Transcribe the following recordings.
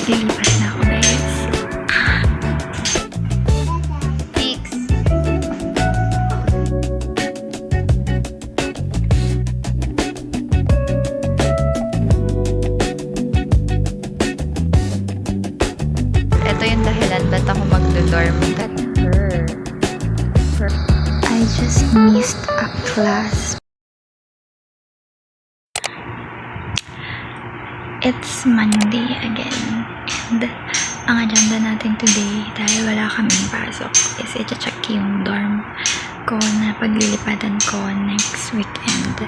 Lilipat na ako, guys. Next. Ito yung dahilan ba't ako magdo-dorm. Look at her. I just missed a class. It's Monday again. And ang agenda natin today, dahil wala kaming pasok, is i-check yung dorm ko na paglilipatan ko next weekend.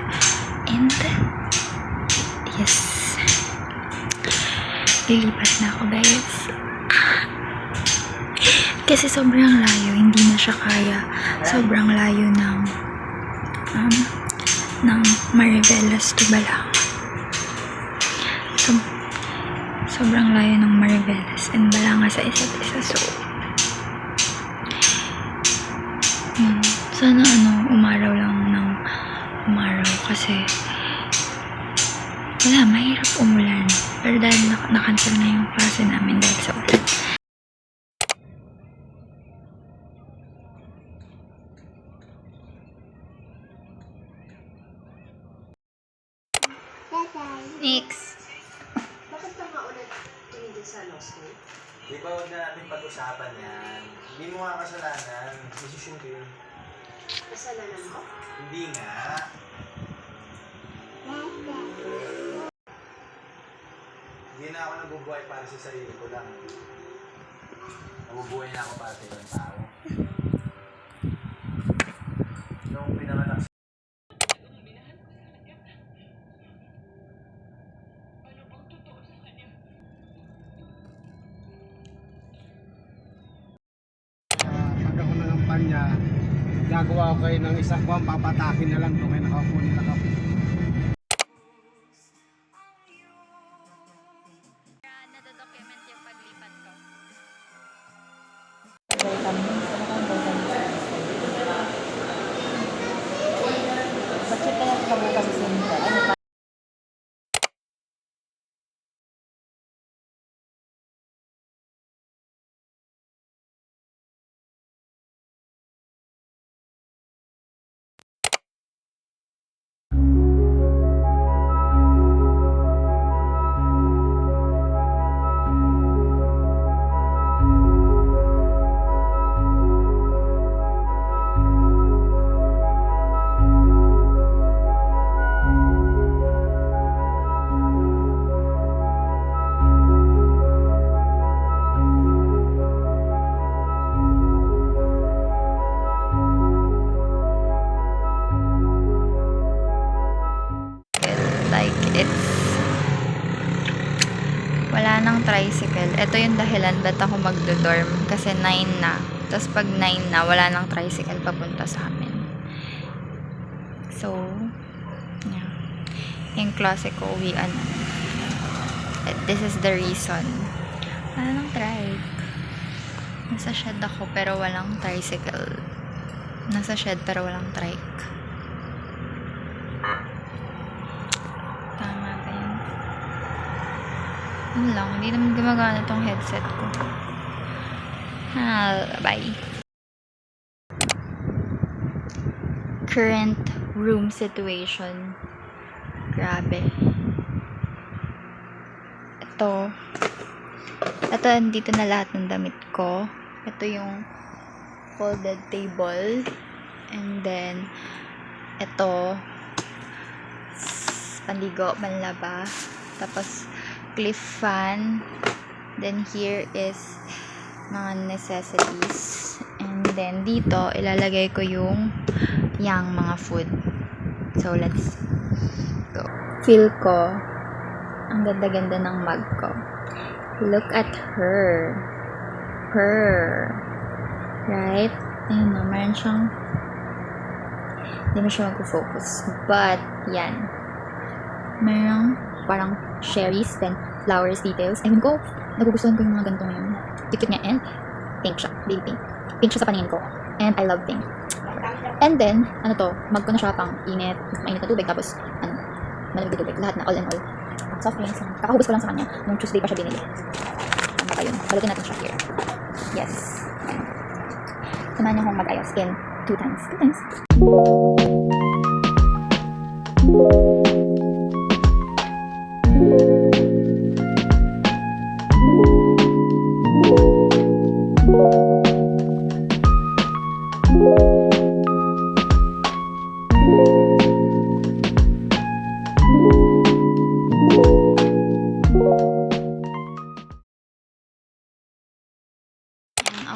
And yes, lilipat na ako, guys. Kasi sobrang layo, hindi na siya kaya. Sobrang layo ng Mariveles to Balanga. Sobrang layo ng Mariveles and Balanga sa isa't isa. So, yun. Sana umaraw lang ng umaraw kasi wala, mahirap umulan. Pero dahil na-cancel na yung klase namin dahil sa ulan. Next. Bakit ka nga ulit tumigil sa law school? Di ba huwag na natin pag-usapan yan? Hindi mo nga kasalanan. Decision ko yun. Kasalanan mo? Hindi nga. Hindi na ako nabubuhay para sa sarili ko lang. Nabubuhay na ako para sa ibang tao. Nung pinanganak niya, gagawa ko kayo ng isang buwan, papatakin na lang doon kayo nakapunin na kapo. Nado-document yung paglipat ko. Bakit kaya ka bukas sa center? Ano pa? Wala nang tricycle. Ito yung dahilan ba't ako magdo-dorm. Kasi 9 na. Tapos pag 9 na, wala nang tricycle papunta sa amin. So, yeah. Yung klase ko, uwian. This is the reason. Wala nang trike. Nasa shed ako pero walang tricycle. Nasa shed pero walang trike. Tama ba yun? Yun lang. Hindi naman gumagana tong headset ko. Bye. Current room situation. Grabe. Ito, andito na lahat ng damit ko. Ito yung folded table. And then, ito, panligo, panlaba. Tapos, cliff fan. Then, here is mga necessities. And then, dito, ilalagay ko yung mga food. So, let's go. Feel ko, ang ganda-ganda ng mug ko. Look at her. Right? Ayun na, meron siyang hindi mo siya mag-focus. But, yan. Merong parang cherries, then flowers details. Ayun ko, nagugustuhan ko yung mga ganitong yun. Cute niya, and pink siya. Baby pink. Pink siya sa paningin ko. And I love pink. And then, mug ko na siya pang init, mainit na tubig, tapos, malamig na tubig. Lahat na, all in all. Soft drinks. Kakahubos ko lang sa kanya. Nung Tuesday pa siya binili. tsaka yun. Balutin natin siya here. Yes. Ayan. Samahan niyo akong mag-ayos in 2 times. 2 times.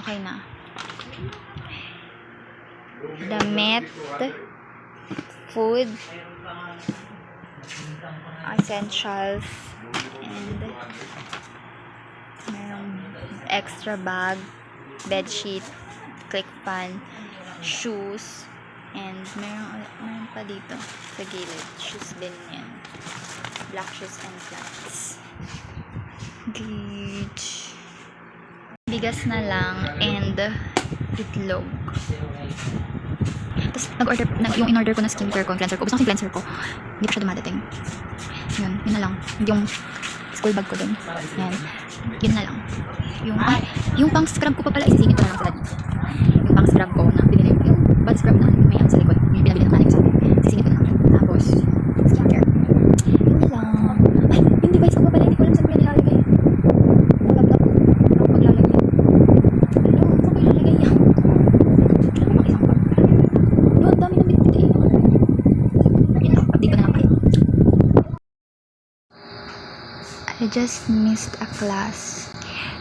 Okay na. Damit, food, essentials, and merong extra bag, bedsheet, click fan, shoes, and meron pa dito sa gilid. Shoes din yan. Black shoes and flats. Gauge. Bigas na lang and itlog. Tapos yung in-order ko na skincare ko, cleanser ko. Gusto ko yung cleanser ko. Hindi pa siya dumadating. Yun na lang. Yung school bag ko dun. Yan. Yun na lang. Yung pang scrub ko pa pala, isisingit ko na lang sila dito. Yung pang scrub ko na binili. Yung bad scrub na may sa likod. Yung pinabili ng nanay ko sa akin. Isisingit ko na lang. Tapos, skincare. Yun na lang. Ay, yung device ko pa pala. Hindi ko alam saan ko yan nilalagay. I just missed a class.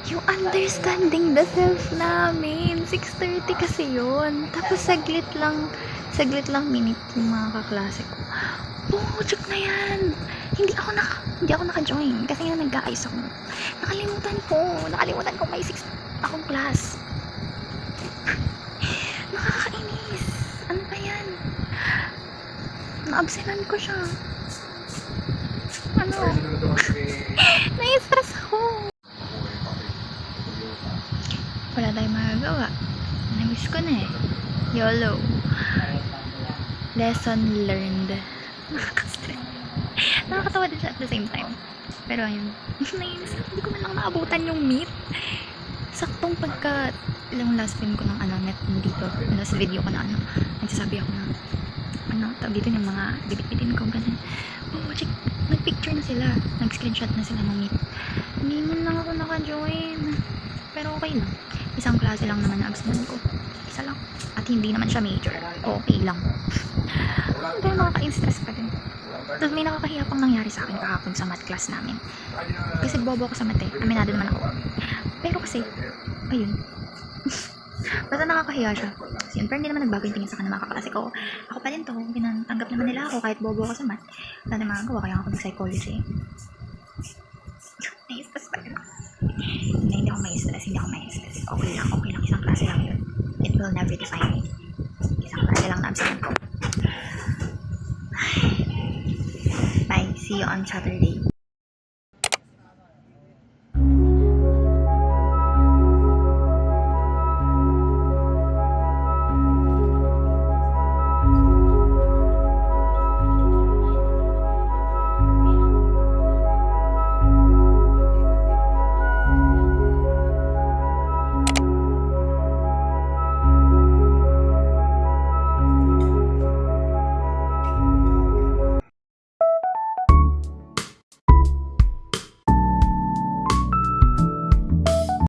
Yung understanding the self namin. 6:30 kasi yun. Tapos saglit lang minute yung mga kaklase ko. Check na yan. Hindi ako naka-join. Kasi nga nag-aayos ako. Nakalimutan ko may 6 akong class. Nakakainis. Ano ba yan? Na-absenan ko siya. Ano? Na-stress ako. Wala tayong magagawa. Na-miss ko na eh. YOLO. Lesson learned. Nakaka-stress. Nakakatawa din siya at the same time. Pero ayun. Nainis ako. Hindi ko man lang naabutan yung meet. Saktong pagka ilang last film ko ng net dito. Last video ko na nagsasabi ako na tawag dito yung mga bibit-bitin ko ganun. Check. Nag-picture na sila. Nag-screenshot na sila ng meet. Hindi man lang ako naka-join. Pero okay lang. Isang klase lang naman na absent ko. Isa lang. At hindi naman siya major. Okay lang. Pero nakaka-stress pa din. Tapos may nakakahiya pang nangyari sa akin kahapon sa math class namin. Kasi bobo ako sa math eh. Aminado naman ako. Pero kasi, ayun. Basta nakakahiya siya. So yun, pero hindi naman nagbago yung tingin sa akin ng mga kaklase ko. Ako pa din to. Tanggap naman nila ako kahit bobo ako sa math. Wala na magagawa. Kaya ako nag-psychology. Nai-stress pa rin. Hindi ako may-stress. Okay lang. Isang klase lang yun. It will never define me. Isang klase lang na absent ko. Bye. See you on Saturday.